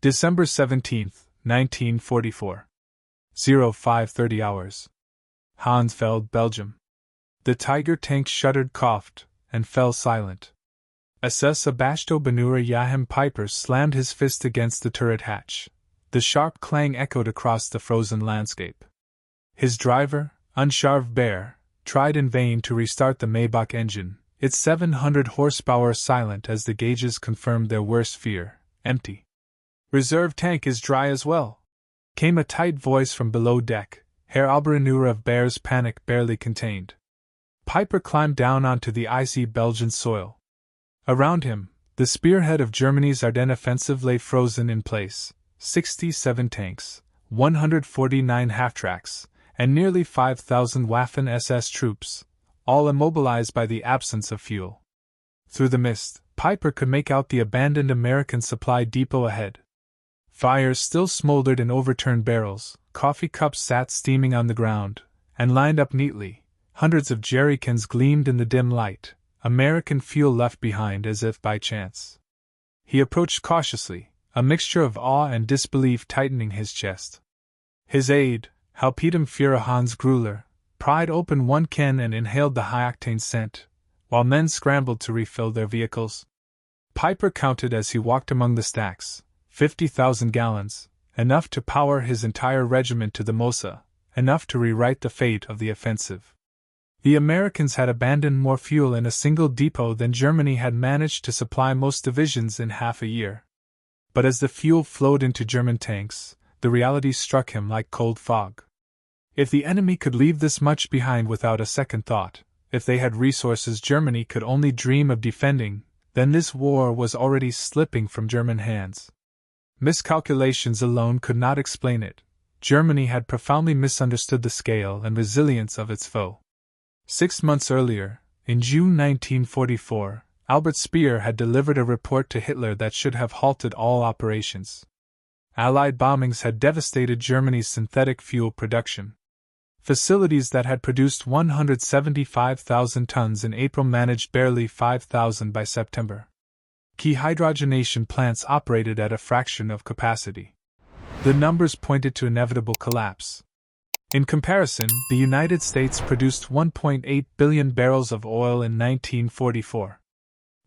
December 17, 1944. 0530 hours. Hansfeld, Belgium. The Tiger tank shuddered, coughed, and fell silent. SS Abashto-Benura Joachim Peiper slammed his fist against the turret hatch. The sharp clang echoed across the frozen landscape. His driver, Unsharv Bear, tried in vain to restart the Maybach engine, its 700 horsepower silent as the gauges confirmed their worst fear: empty. "Reserve tank is dry as well," came a tight voice from below deck. Herr Albreneur of Bear's panic barely contained. Peiper climbed down onto the icy Belgian soil. Around him, the spearhead of Germany's Ardennes offensive lay frozen in place: 67 tanks, 149 half-tracks, and nearly 5,000 Waffen-SS troops, all immobilized by the absence of fuel. Through the mist, Peiper could make out the abandoned American supply depot ahead. Fires still smoldered in overturned barrels, coffee cups sat steaming on the ground, and lined up neatly, hundreds of jerrycans gleamed in the dim light, American fuel left behind as if by chance. He approached cautiously, a mixture of awe and disbelief tightening his chest. His aide, Hauptmann Hans Gruller, pried open one can and inhaled the high-octane scent, while men scrambled to refill their vehicles. Peiper counted as he walked among the stacks: 50,000 gallons, enough to power his entire regiment to the Mosa, enough to rewrite the fate of the offensive. The Americans had abandoned more fuel in a single depot than Germany had managed to supply most divisions in half a year. But as the fuel flowed into German tanks, the reality struck him like cold fog. If the enemy could leave this much behind without a second thought, if they had resources Germany could only dream of defending, then this war was already slipping from German hands. Miscalculations alone could not explain it. Germany had profoundly misunderstood the scale and resilience of its foe. 6 months earlier, in June 1944, Albert Speer had delivered a report to Hitler that should have halted all operations. Allied bombings had devastated Germany's synthetic fuel production. Facilities that had produced 175,000 tons in April managed barely 5,000 by September. Key hydrogenation plants operated at a fraction of capacity. The numbers pointed to inevitable collapse. In comparison, the United States produced 1.8 billion barrels of oil in 1944.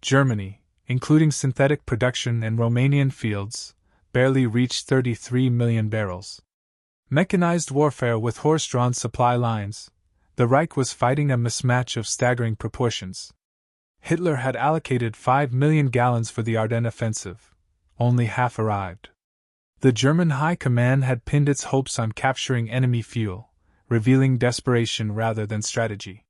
Germany, including synthetic production and Romanian fields, barely reached 33 million barrels. Mechanized warfare with horse-drawn supply lines, the Reich was fighting a mismatch of staggering proportions. Hitler had allocated 5 million gallons for the Ardennes Offensive. Only half arrived. The German High Command had pinned its hopes on capturing enemy fuel, revealing desperation rather than strategy.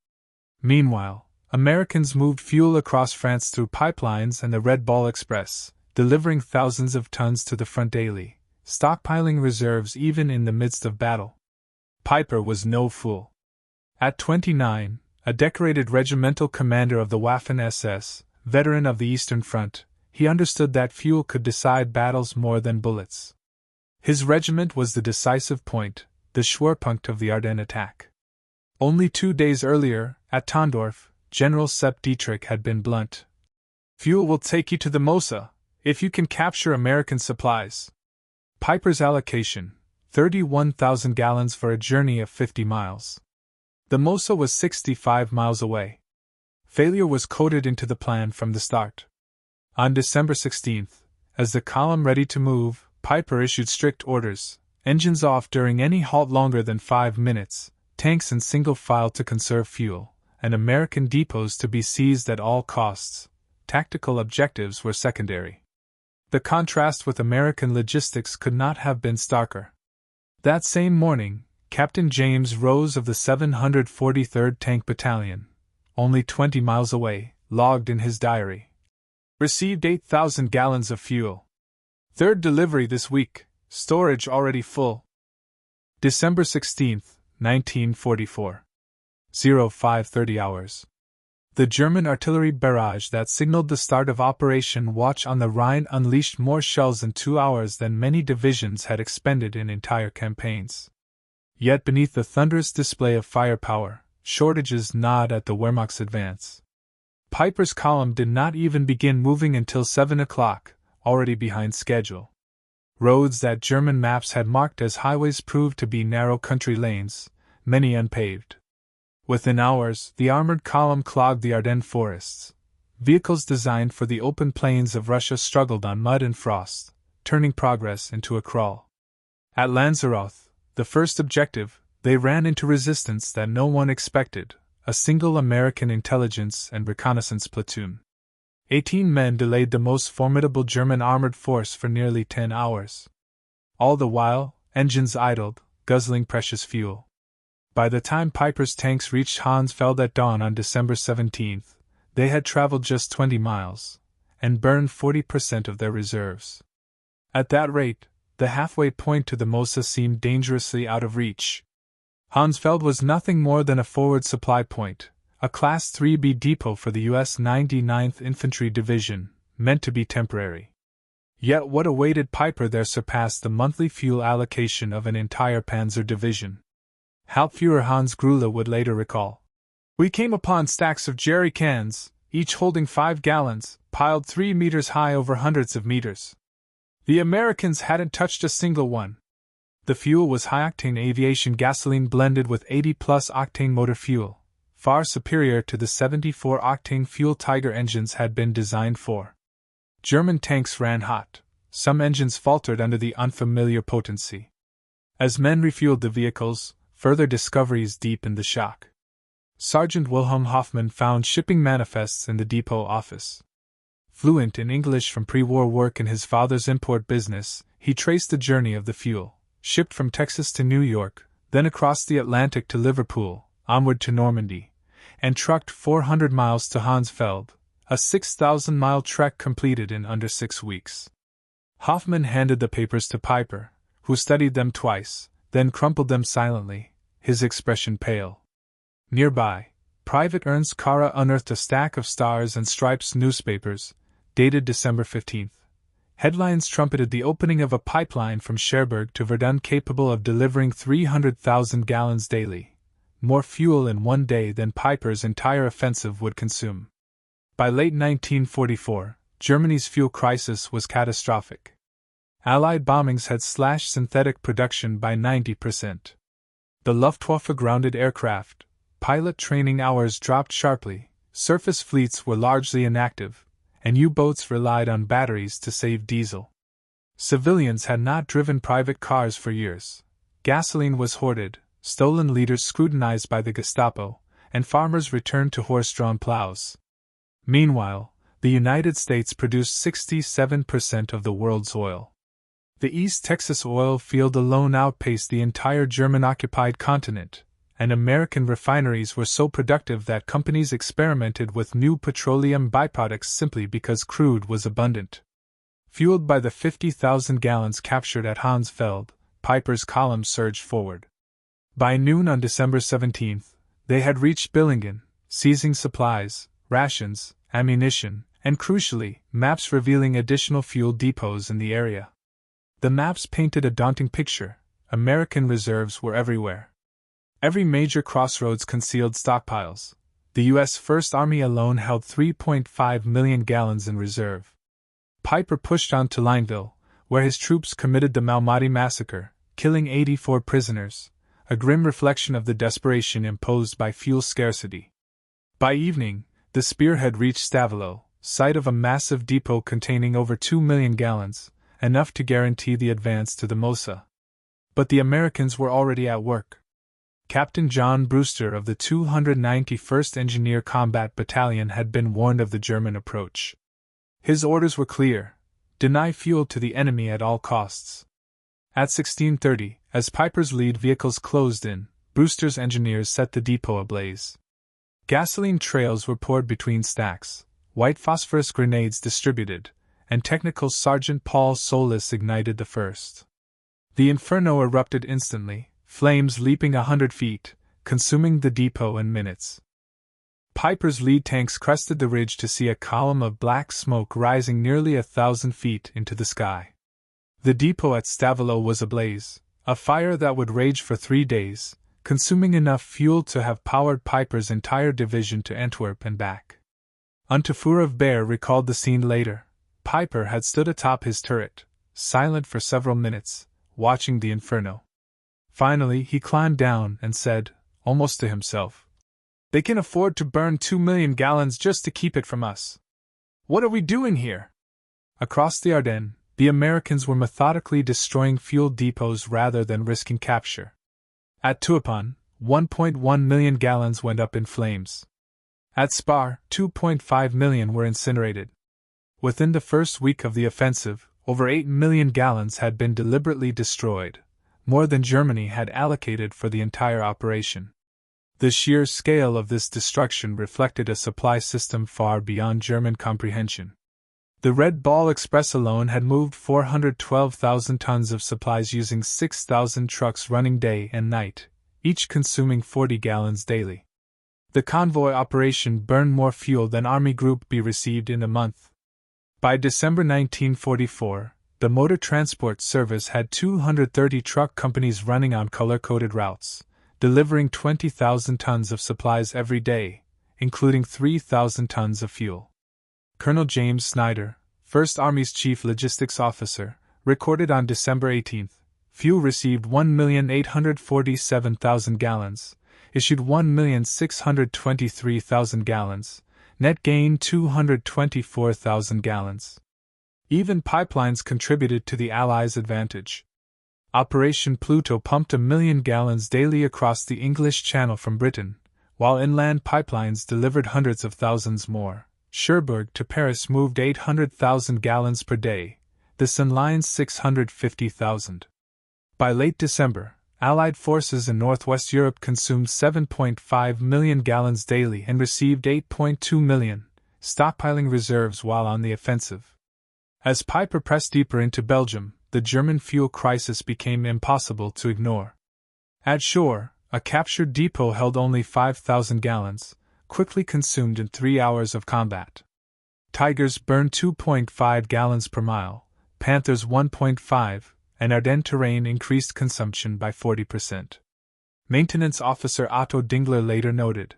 Meanwhile, Americans moved fuel across France through pipelines and the Red Ball Express, delivering thousands of tons to the front daily, stockpiling reserves even in the midst of battle. Peiper was no fool. At 29, a decorated regimental commander of the Waffen-SS, veteran of the Eastern Front, he understood that fuel could decide battles more than bullets. His regiment was the decisive point, the Schwerpunkt of the Ardennes attack. Only 2 days earlier, at Tondorf, General Sepp Dietrich had been blunt. "Fuel will take you to the Mosa, if you can capture American supplies." Peiper's allocation: 31,000 gallons for a journey of 50 miles. The Mosa was 65 miles away. Failure was coded into the plan from the start. On December 16, as the column ready to move, Peiper issued strict orders: engines off during any halt longer than 5 minutes, tanks in single file to conserve fuel, and American depots to be seized at all costs. Tactical objectives were secondary. The contrast with American logistics could not have been starker. That same morning, Captain James Rose of the 743rd Tank Battalion, only 20 miles away, logged in his diary: "Received 8,000 gallons of fuel. Third delivery this week, storage already full." December 16, 1944. 0530 hours. The German artillery barrage that signaled the start of Operation Watch on the Rhine unleashed more shells in 2 hours than many divisions had expended in entire campaigns. Yet beneath the thunderous display of firepower, shortages gnawed at the Wehrmacht's advance. Peiper's column did not even begin moving until 7 o'clock, already behind schedule. Roads that German maps had marked as highways proved to be narrow country lanes, many unpaved. Within hours, the armored column clogged the Ardennes forests. Vehicles designed for the open plains of Russia struggled on mud and frost, turning progress into a crawl. At Lanzarote, the first objective, they ran into resistance that no one expected, a single American intelligence and reconnaissance platoon. 18 men delayed the most formidable German armored force for nearly 10 hours. All the while, engines idled, guzzling precious fuel. By the time Peiper's tanks reached Hansfeld at dawn on December 17, they had traveled just 20 miles, and burned 40% of their reserves. At that rate, the halfway point to the Mosa seemed dangerously out of reach. Hansfeld was nothing more than a forward supply point, a Class 3B depot for the U.S. 99th Infantry Division, meant to be temporary. Yet what awaited Peiper there surpassed the monthly fuel allocation of an entire Panzer division. Hauptführer Hans Grüller would later recall. We came upon stacks of jerry cans, each holding 5 gallons, piled 3 meters high over hundreds of meters. The Americans hadn't touched a single one. The fuel was high-octane aviation gasoline blended with 80-plus octane motor fuel, far superior to the 74-octane fuel Tiger engines had been designed for. German tanks ran hot. Some engines faltered under the unfamiliar potency. As men refueled the vehicles, further discoveries deepened the shock. Sergeant Wilhelm Hoffmann found shipping manifests in the depot office. Fluent in English from pre-war work in his father's import business, he traced the journey of the fuel, shipped from Texas to New York, then across the Atlantic to Liverpool, onward to Normandy, and trucked 400 miles to Hansfeld, a 6,000-mile trek completed in under 6 weeks. Hoffmann handed the papers to Peiper, who studied them twice, then crumpled them silently, his expression pale. Nearby, Private Ernst Kara unearthed a stack of Stars and Stripes newspapers, dated December 15. Headlines trumpeted the opening of a pipeline from Cherbourg to Verdun capable of delivering 300,000 gallons daily, more fuel in one day than Peiper's entire offensive would consume. By late 1944, Germany's fuel crisis was catastrophic. Allied bombings had slashed synthetic production by 90%. The Luftwaffe grounded aircraft, pilot training hours dropped sharply, surface fleets were largely inactive, and U-boats relied on batteries to save diesel. Civilians had not driven private cars for years. Gasoline was hoarded, stolen liters scrutinized by the Gestapo, and farmers returned to horse-drawn plows. Meanwhile, the United States produced 67% of the world's oil. The East Texas oil field alone outpaced the entire German-occupied continent, and American refineries were so productive that companies experimented with new petroleum byproducts simply because crude was abundant. Fueled by the 50,000 gallons captured at Hansfeld, Peiper's column surged forward. By noon on December 17, they had reached Billingen, seizing supplies, rations, ammunition, and crucially, maps revealing additional fuel depots in the area. The maps painted a daunting picture. American reserves were everywhere. Every major crossroads concealed stockpiles. The U.S. First Army alone held 3.5 million gallons in reserve. Peiper pushed on to Lineville, where his troops committed the Malmedy massacre, killing 84 prisoners, a grim reflection of the desperation imposed by fuel scarcity. By evening, the spear had reached Stavelot, site of a massive depot containing over 2 million gallons, enough to guarantee the advance to the Mosa. But the Americans were already at work. Captain John Brewster of the 291st Engineer Combat Battalion had been warned of the German approach. His orders were clear: deny fuel to the enemy at all costs. At 16:30, as Peiper's lead vehicles closed in, Brewster's engineers set the depot ablaze. Gasoline trails were poured between stacks, white phosphorus grenades distributed, and Technical Sergeant Paul Solis ignited the first. The inferno erupted instantly, flames leaping 100 feet, consuming the depot in minutes. Peiper's lead tanks crested the ridge to see a column of black smoke rising nearly 1,000 feet into the sky. The depot at Stavelot was ablaze, a fire that would rage for 3 days, consuming enough fuel to have powered Peiper's entire division to Antwerp and back. Unterführer Baer recalled the scene later. Peiper had stood atop his turret, silent for several minutes, watching the inferno. Finally, he climbed down and said, almost to himself, "They can afford to burn 2 million gallons just to keep it from us. What are we doing here?" Across the Ardennes, the Americans were methodically destroying fuel depots rather than risking capture. At Tuapan, 1.1 million gallons went up in flames. At Spar, 2.5 million were incinerated. Within the first week of the offensive, over 8 million gallons had been deliberately destroyed, more than Germany had allocated for the entire operation. The sheer scale of this destruction reflected a supply system far beyond German comprehension. The Red Ball Express alone had moved 412,000 tons of supplies using 6,000 trucks running day and night, each consuming 40 gallons daily. The convoy operation burned more fuel than Army Group B received in a month. By December 1944, the Motor Transport Service had 230 truck companies running on color-coded routes, delivering 20,000 tons of supplies every day, including 3,000 tons of fuel. Colonel James Snyder, 1st Army's Chief Logistics Officer, recorded on December 18, fuel received 1,847,000 gallons, issued 1,623,000 gallons, net gain 224,000 gallons. Even pipelines contributed to the Allies' advantage. Operation Pluto pumped 1 million gallons daily across the English Channel from Britain, while inland pipelines delivered hundreds of thousands more. Cherbourg to Paris moved 800,000 gallons per day, the Sun Lines 650,000. By late December, Allied forces in Northwest Europe consumed 7.5 million gallons daily and received 8.2 million, stockpiling reserves while on the offensive. As Peiper pressed deeper into Belgium, the German fuel crisis became impossible to ignore. At shore, a captured depot held only 5,000 gallons, quickly consumed in 3 hours of combat. Tigers burned 2.5 gallons per mile, Panthers 1.5, and Ardennes terrain increased consumption by 40%. Maintenance officer Otto Dingler later noted,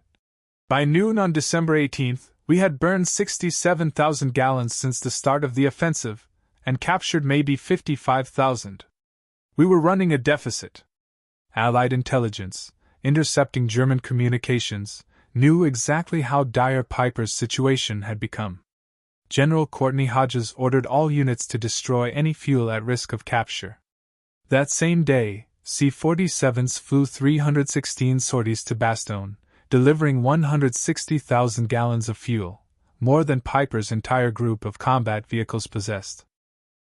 "By noon on December 18, we had burned 67,000 gallons since the start of the offensive, and captured maybe 55,000. We were running a deficit." Allied intelligence, intercepting German communications, knew exactly how dire Peiper's situation had become. General Courtney Hodges ordered all units to destroy any fuel at risk of capture. That same day, C-47s flew 316 sorties to Bastogne, delivering 160,000 gallons of fuel, more than Peiper's entire group of combat vehicles possessed.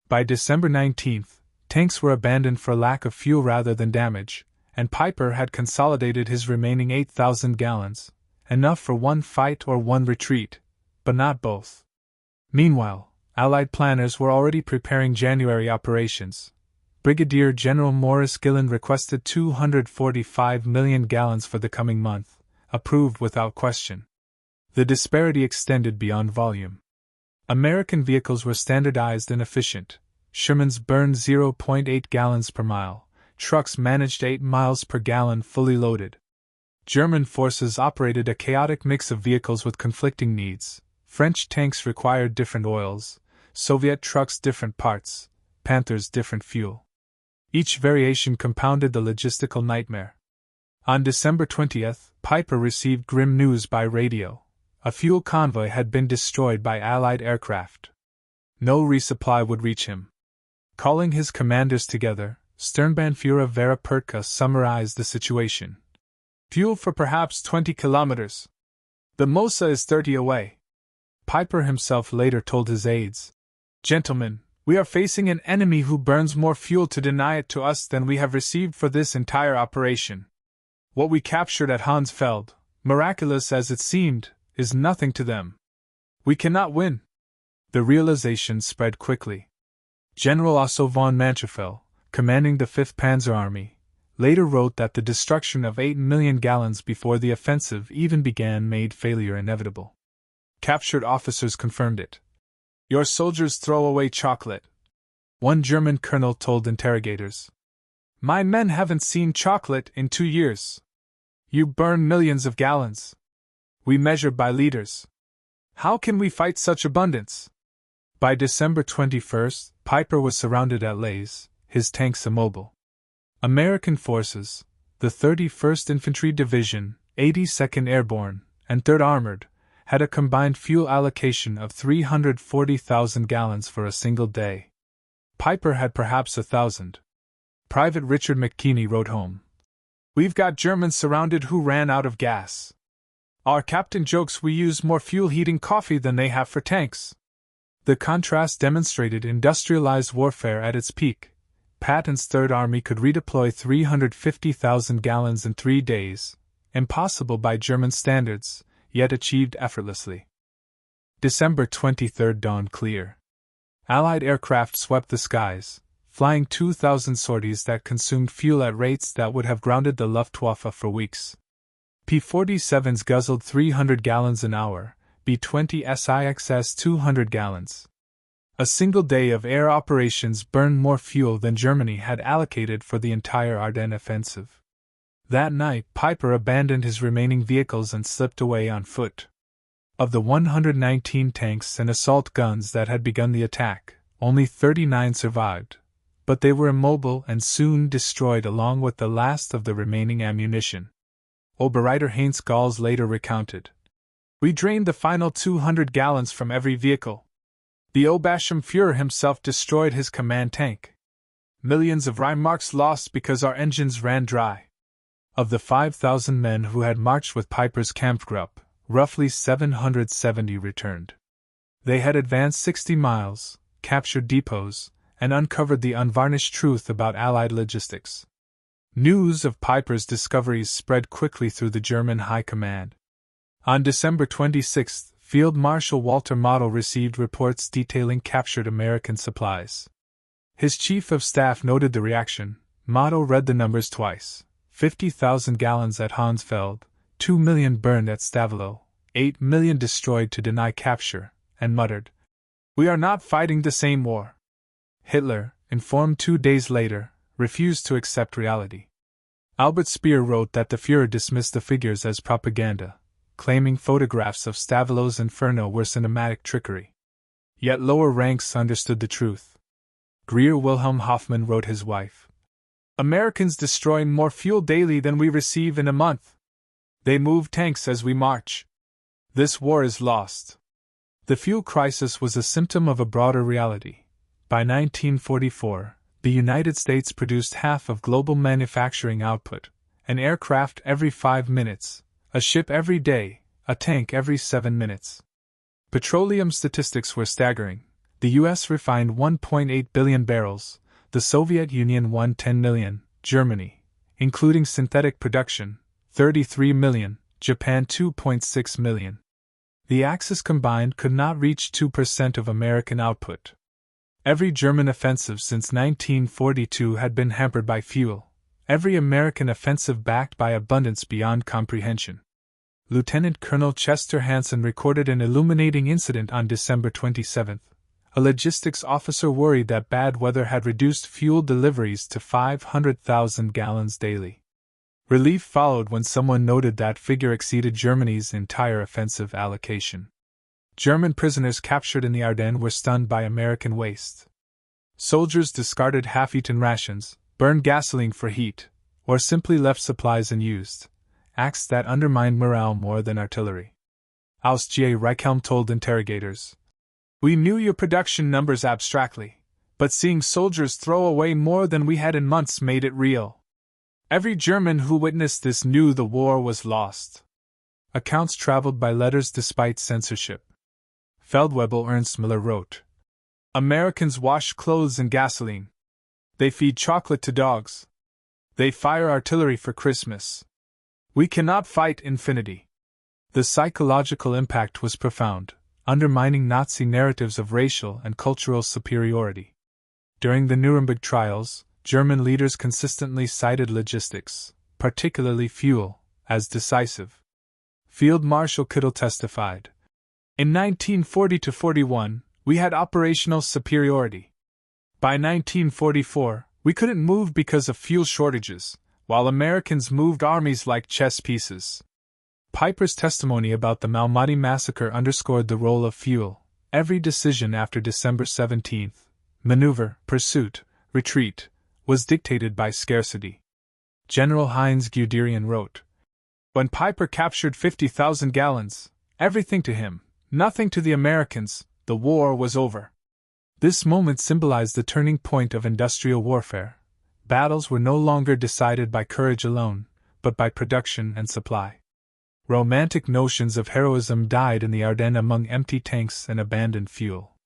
By December 19, tanks were abandoned for lack of fuel rather than damage, and Peiper had consolidated his remaining 8,000 gallons, enough for one fight or one retreat, but not both. Meanwhile, Allied planners were already preparing January operations. Brigadier General Morris Gillen requested 245 million gallons for the coming month, approved without question. The disparity extended beyond volume. American vehicles were standardized and efficient. Shermans burned 0.8 gallons per mile, trucks managed 8 miles per gallon fully loaded. German forces operated a chaotic mix of vehicles with conflicting needs. French tanks required different oils, Soviet trucks different parts, Panthers different fuel. Each variation compounded the logistical nightmare. On December 20th, Peiper received grim news by radio. A fuel convoy had been destroyed by Allied aircraft. No resupply would reach him. Calling his commanders together, Sturmbannführer Vera Pertka summarized the situation. "Fuel for perhaps 20 kilometers. The Mosa is 30 away." Peiper himself later told his aides, "Gentlemen, we are facing an enemy who burns more fuel to deny it to us than we have received for this entire operation. What we captured at Hansfeld, miraculous as it seemed, is nothing to them. We cannot win." The realization spread quickly. General Otto von Mancherfeld, commanding the 5th Panzer Army, later wrote that the destruction of 8 million gallons before the offensive even began made failure inevitable. Captured officers confirmed it. "Your soldiers throw away chocolate," one German colonel told interrogators. "My men haven't seen chocolate in 2 years. You burn millions of gallons. We measure by liters. How can we fight such abundance?" By December 21, Peiper was surrounded at Les, his tanks immobile. American forces, the 31st Infantry Division, 82nd Airborne, and 3rd Armored, had a combined fuel allocation of 340,000 gallons for a single day. Peiper had perhaps 1,000. Private Richard McKinney wrote home, "We've got Germans surrounded who ran out of gas. Our captain jokes we use more fuel heating coffee than they have for tanks." The contrast demonstrated industrialized warfare at its peak. Patton's Third Army could redeploy 350,000 gallons in 3 days, impossible by German standards, yet achieved effortlessly. December 23 dawned clear. Allied aircraft swept the skies, flying 2,000 sorties that consumed fuel at rates that would have grounded the Luftwaffe for weeks. P-47s guzzled 300 gallons an hour, B-20 SIXS 200 gallons. A single day of air operations burned more fuel than Germany had allocated for the entire Ardennes Offensive. That night, Peiper abandoned his remaining vehicles and slipped away on foot. Of the 119 tanks and assault guns that had begun the attack, only 39 survived, but they were immobile and soon destroyed along with the last of the remaining ammunition. Oberreiter Heinz Gauls later recounted, "We drained the final 200 gallons from every vehicle. The Oberscharführer himself destroyed his command tank. Millions of Reichsmarks lost because our engines ran dry." Of the 5,000 men who had marched with Peiper's Kampfgruppe, roughly 770 returned. They had advanced 60 miles, captured depots, and uncovered the unvarnished truth about Allied logistics. News of Peiper's discoveries spread quickly through the German High Command. On December 26, Field Marshal Walter Model received reports detailing captured American supplies. His chief of staff noted the reaction. Model read the numbers twice: 50,000 gallons at Hansfeld, 2 million burned at Stavelot, 8 million destroyed to deny capture, and muttered, "We are not fighting the same war." Hitler, informed 2 days later, refused to accept reality. Albert Speer wrote that the Führer dismissed the figures as propaganda, claiming photographs of Stavelot's inferno were cinematic trickery. Yet lower ranks understood the truth. Greer Wilhelm Hoffmann wrote his wife, "Americans destroy more fuel daily than we receive in a month. They move tanks as we march. This war is lost." The fuel crisis was a symptom of a broader reality. By 1944, the United States produced half of global manufacturing output, an aircraft every 5 minutes, a ship every day, a tank every 7 minutes. Petroleum statistics were staggering. The U.S. refined 1.8 billion barrels, the Soviet Union won 10 million, Germany, including synthetic production, 33 million, Japan 2.6 million. The Axis combined could not reach 2% of American output. Every German offensive since 1942 had been hampered by fuel, every American offensive backed by abundance beyond comprehension. Lieutenant Colonel Chester Hansen recorded an illuminating incident on December 27. A logistics officer worried that bad weather had reduced fuel deliveries to 500,000 gallons daily. Relief followed when someone noted that figure exceeded Germany's entire offensive allocation. German prisoners captured in the Ardennes were stunned by American waste. Soldiers discarded half-eaten rations, burned gasoline for heat, or simply left supplies unused, acts that undermined morale more than artillery. Aus G. Reichhelm told interrogators, "We knew your production numbers abstractly, but seeing soldiers throw away more than we had in months made it real. Every German who witnessed this knew the war was lost." Accounts traveled by letters despite censorship. Feldwebel Ernst Miller wrote, "Americans wash clothes in gasoline. They feed chocolate to dogs. They fire artillery for Christmas. We cannot fight infinity." The psychological impact was profound, undermining Nazi narratives of racial and cultural superiority. During the Nuremberg trials, German leaders consistently cited logistics, particularly fuel, as decisive. Field Marshal Kittel testified, "In 1940-41, we had operational superiority. By 1944, we couldn't move because of fuel shortages, while Americans moved armies like chess pieces." Peiper's testimony about the Malmedy massacre underscored the role of fuel. Every decision after December 17 maneuver, pursuit, retreat, was dictated by scarcity. General Heinz Guderian wrote, "When Peiper captured 50,000 gallons, everything to him, nothing to the Americans, the war was over." This moment symbolized the turning point of industrial warfare. Battles were no longer decided by courage alone, but by production and supply. Romantic notions of heroism died in the Ardennes among empty tanks and abandoned fuel.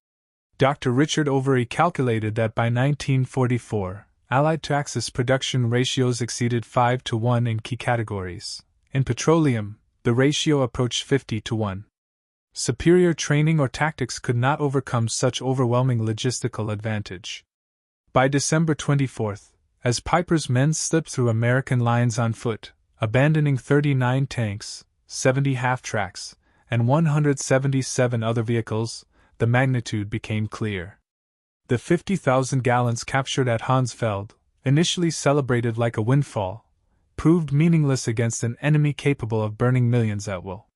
Dr. Richard Overy calculated that by 1944, Allied to Axis production ratios exceeded 5 to 1 in key categories. In petroleum, the ratio approached 50 to 1. Superior training or tactics could not overcome such overwhelming logistical advantage. By December 24, as Peiper's men slipped through American lines on foot, abandoning 39 tanks, 70 half-tracks, and 177 other vehicles, the magnitude became clear. The 50,000 gallons captured at Hansfeld, initially celebrated like a windfall, proved meaningless against an enemy capable of burning millions at will.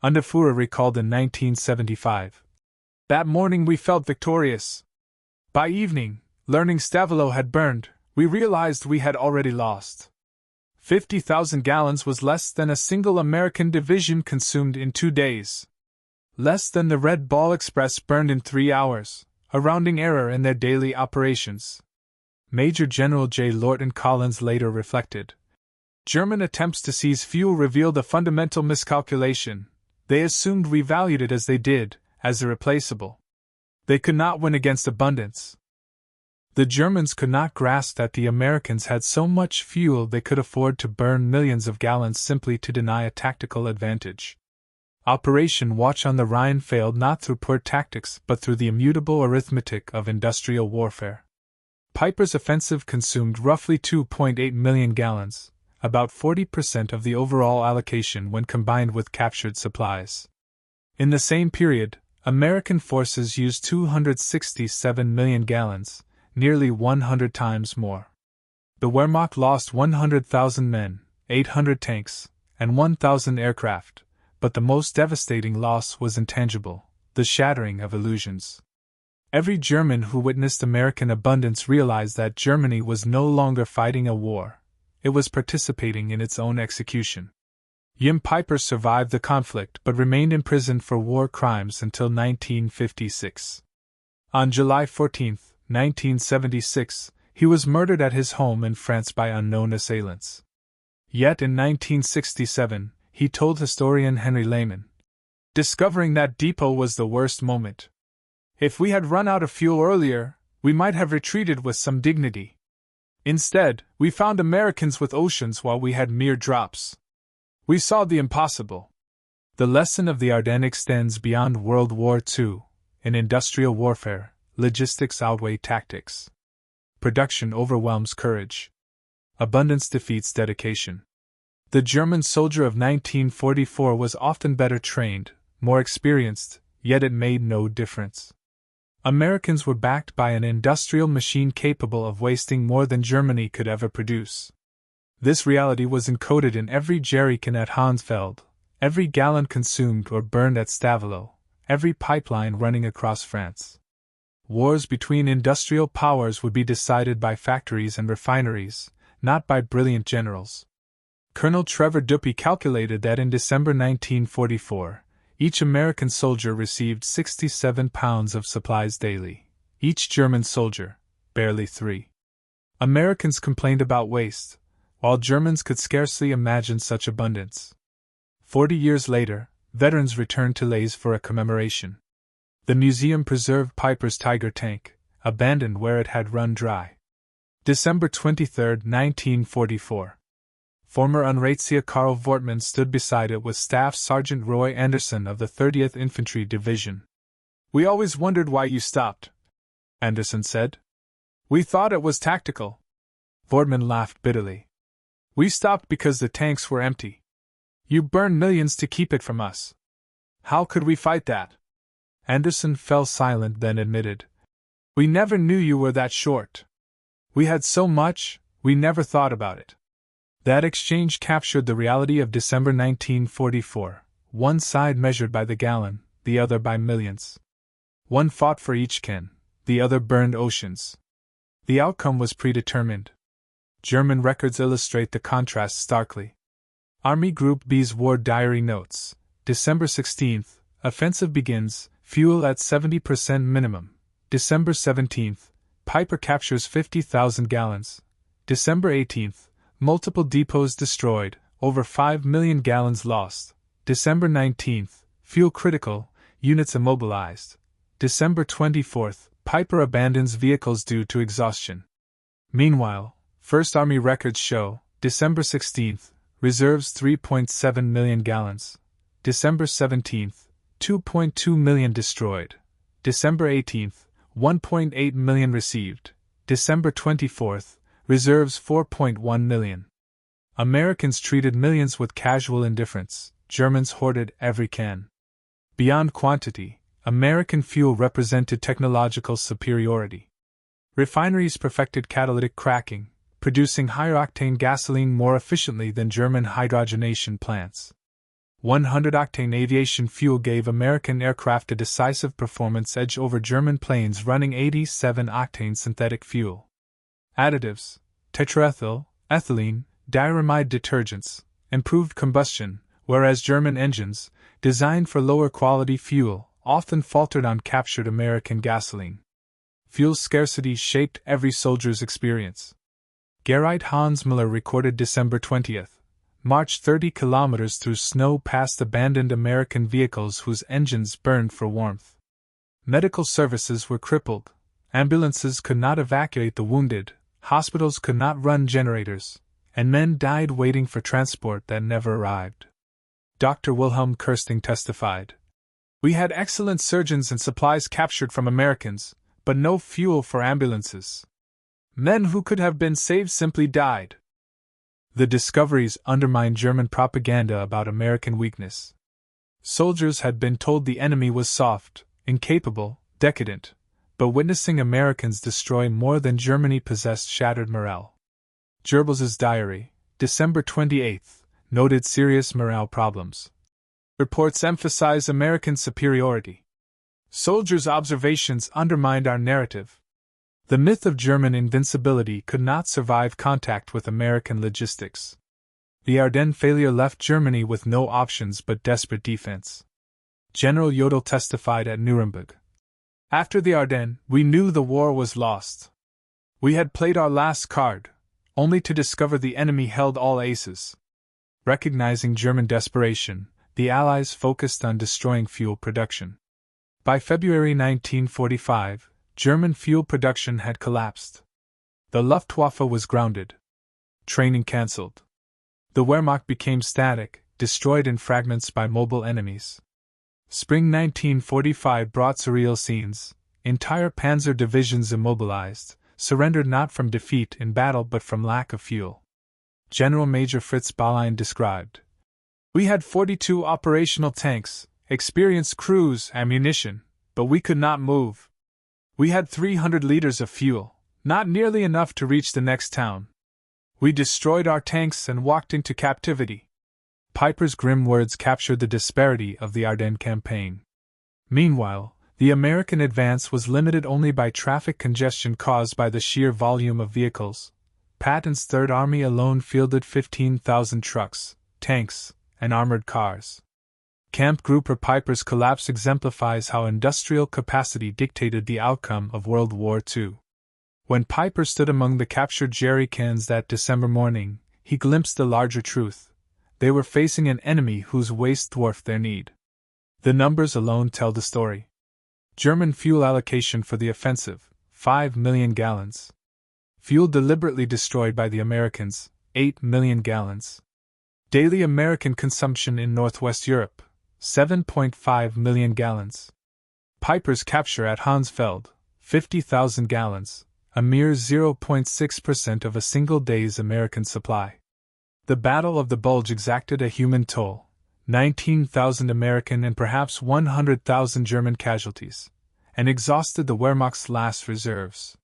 Undefuhr recalled in 1975, "That morning we felt victorious. By evening, learning Stavelot had burned, we realized we had already lost. 50,000 gallons was less than a single American division consumed in 2 days. Less than the Red Ball Express burned in 3 hours, a rounding error in their daily operations." Major General J. Lorton Collins later reflected, "German attempts to seize fuel revealed a fundamental miscalculation. They assumed we valued it as they did, as irreplaceable. They could not win against abundance." The Germans could not grasp that the Americans had so much fuel they could afford to burn millions of gallons simply to deny a tactical advantage. Operation Watch on the Rhine failed not through poor tactics but through the immutable arithmetic of industrial warfare. Peiper's offensive consumed roughly 2.8 million gallons, about 40% of the overall allocation when combined with captured supplies. In the same period, American forces used 267 million gallons, nearly 100 times more. The Wehrmacht lost 100,000 men, 800 tanks, and 1,000 aircraft, but the most devastating loss was intangible, the shattering of illusions. Every German who witnessed American abundance realized that Germany was no longer fighting a war, it was participating in its own execution. Joachim Peiper survived the conflict but remained imprisoned for war crimes until 1956. On July 14, 1976, he was murdered at his home in France by unknown assailants. Yet in 1967, he told historian Henry Lehman, "Discovering that depot was the worst moment. If we had run out of fuel earlier, we might have retreated with some dignity. Instead, we found Americans with oceans while we had mere drops. We saw the impossible." The lesson of the Ardennes extends beyond World War II. In industrial warfare, logistics outweigh tactics. Production overwhelms courage. Abundance defeats dedication. The German soldier of 1944 was often better trained, more experienced, yet it made no difference. Americans were backed by an industrial machine capable of wasting more than Germany could ever produce. This reality was encoded in every jerrycan at Hansfeld, every gallon consumed or burned at Stavelot, every pipeline running across France. Wars between industrial powers would be decided by factories and refineries, not by brilliant generals. Colonel Trevor Dupuy calculated that in December 1944, each American soldier received 67 pounds of supplies daily, each German soldier, barely 3. Americans complained about waste, while Germans could scarcely imagine such abundance. 40 years later, veterans returned to Les for a commemoration. The museum preserved Peiper's Tiger tank, abandoned where it had run dry. December 23, 1944. Former Unratia Karl Wortmann stood beside it with Staff Sergeant Roy Anderson of the 30th Infantry Division. "We always wondered why you stopped," Anderson said. "We thought it was tactical." Wortmann laughed bitterly. "We stopped because the tanks were empty. You burned millions to keep it from us. How could we fight that?" Anderson fell silent, then admitted, "We never knew you were that short. We had so much, we never thought about it." That exchange captured the reality of December 1944, one side measured by the gallon, the other by millions. One fought for each kin, the other burned oceans. The outcome was predetermined. German records illustrate the contrast starkly. Army Group B's War Diary notes, December 16th, offensive begins, fuel at 70% minimum. December 17th, Peiper captures 50,000 gallons. December 18th, multiple depots destroyed, over 5 million gallons lost. December 19th, fuel critical, units immobilized. December 24th, Peiper abandons vehicles due to exhaustion. Meanwhile, First Army records show, December 16th, reserves 3.7 million gallons. December 17th, 2.2 million destroyed. December 18th, 1.8 million received. December 24th, reserves 4.1 million. Americans treated millions with casual indifference, Germans hoarded every can. Beyond quantity, American fuel represented technological superiority. Refineries perfected catalytic cracking, producing higher-octane gasoline more efficiently than German hydrogenation plants. 100-octane aviation fuel gave American aircraft a decisive performance edge over German planes running 87-octane synthetic fuel. Additives, tetraethyl, ethylene, diaramide detergents, improved combustion, whereas German engines, designed for lower-quality fuel, often faltered on captured American gasoline. Fuel scarcity shaped every soldier's experience. Gerrit Hans Müller recorded December 20th, marched 30 kilometers through snow past abandoned American vehicles whose engines burned for warmth. Medical services were crippled, ambulances could not evacuate the wounded, hospitals could not run generators, and men died waiting for transport that never arrived. Dr. Wilhelm Kirsting testified, "We had excellent surgeons and supplies captured from Americans, but no fuel for ambulances. Men who could have been saved simply died." The discoveries undermined German propaganda about American weakness. Soldiers had been told the enemy was soft, incapable, decadent, but witnessing Americans destroy more than Germany possessed shattered morale. Goebbels's diary, December 28, noted serious morale problems. Reports emphasize American superiority. Soldiers' observations undermined our narrative. The myth of German invincibility could not survive contact with American logistics. The Ardennes failure left Germany with no options but desperate defense. General Jodl testified at Nuremberg. "After the Ardennes, we knew the war was lost. We had played our last card, only to discover the enemy held all aces." Recognizing German desperation, the Allies focused on destroying fuel production. By February 1945, German fuel production had collapsed. The Luftwaffe was grounded. Training cancelled. The Wehrmacht became static, destroyed in fragments by mobile enemies. Spring 1945 brought surreal scenes. Entire panzer divisions immobilized, surrendered not from defeat in battle but from lack of fuel. General Major Fritz Baulein described, "We had 42 operational tanks, experienced crews, ammunition, but we could not move. We had 300 liters of fuel, not nearly enough to reach the next town. We destroyed our tanks and walked into captivity." Peiper's grim words captured the disparity of the Ardennes campaign. Meanwhile, the American advance was limited only by traffic congestion caused by the sheer volume of vehicles. Patton's Third Army alone fielded 15,000 trucks, tanks, and armored cars. Kampfgruppe Peiper's collapse exemplifies how industrial capacity dictated the outcome of World War II. When Peiper stood among the captured jerry cans that December morning, he glimpsed a larger truth. They were facing an enemy whose waste dwarfed their need. The numbers alone tell the story. German fuel allocation for the offensive, 5 million gallons. Fuel deliberately destroyed by the Americans, 8 million gallons. Daily American consumption in Northwest Europe, 7.5 million gallons. Peiper's capture at Hansfeld, 50,000 gallons, a mere 0.6% of a single day's American supply. The Battle of the Bulge exacted a human toll, 19,000 American and perhaps 100,000 German casualties, and exhausted the Wehrmacht's last reserves.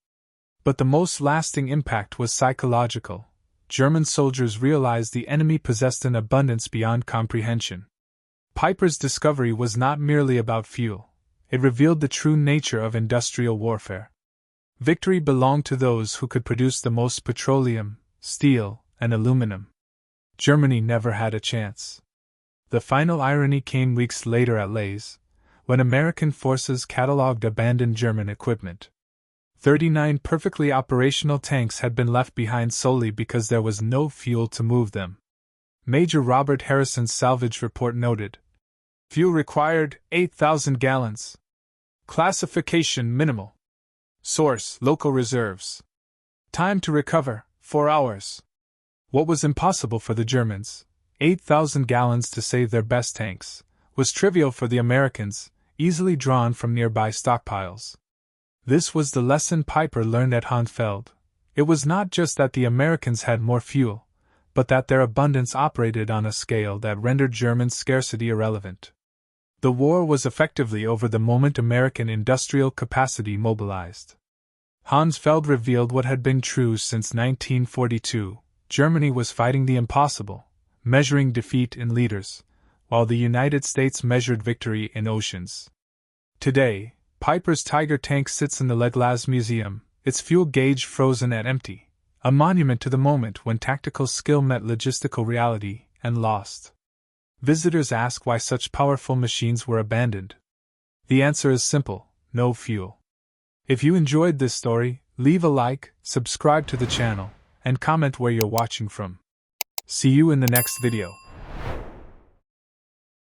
But the most lasting impact was psychological. German soldiers realized the enemy possessed an abundance beyond comprehension. Peiper's discovery was not merely about fuel. It revealed the true nature of industrial warfare. Victory belonged to those who could produce the most petroleum, steel, and aluminum. Germany never had a chance. The final irony came weeks later at Les, when American forces catalogued abandoned German equipment. 39 perfectly operational tanks had been left behind solely because there was no fuel to move them. Major Robert Harrison's salvage report noted, "Fuel required 8,000 gallons. Classification minimal. Source: local reserves. Time to recover: 4 hours." What was impossible for the Germans, 8,000 gallons to save their best tanks, was trivial for the Americans, easily drawn from nearby stockpiles. This was the lesson Peiper learned at Hansfeld. It was not just that the Americans had more fuel, but that their abundance operated on a scale that rendered German scarcity irrelevant. The war was effectively over the moment American industrial capacity mobilized. Hansfeld revealed what had been true since 1942. Germany was fighting the impossible, measuring defeat in liters, while the United States measured victory in oceans. Today, Peiper's Tiger tank sits in the Les Glaces Museum, its fuel gauge frozen at empty, a monument to the moment when tactical skill met logistical reality and lost. Visitors ask why such powerful machines were abandoned. The answer is simple: no fuel. If you enjoyed this story, leave a like, subscribe to the channel, and comment where you're watching from. See you in the next video.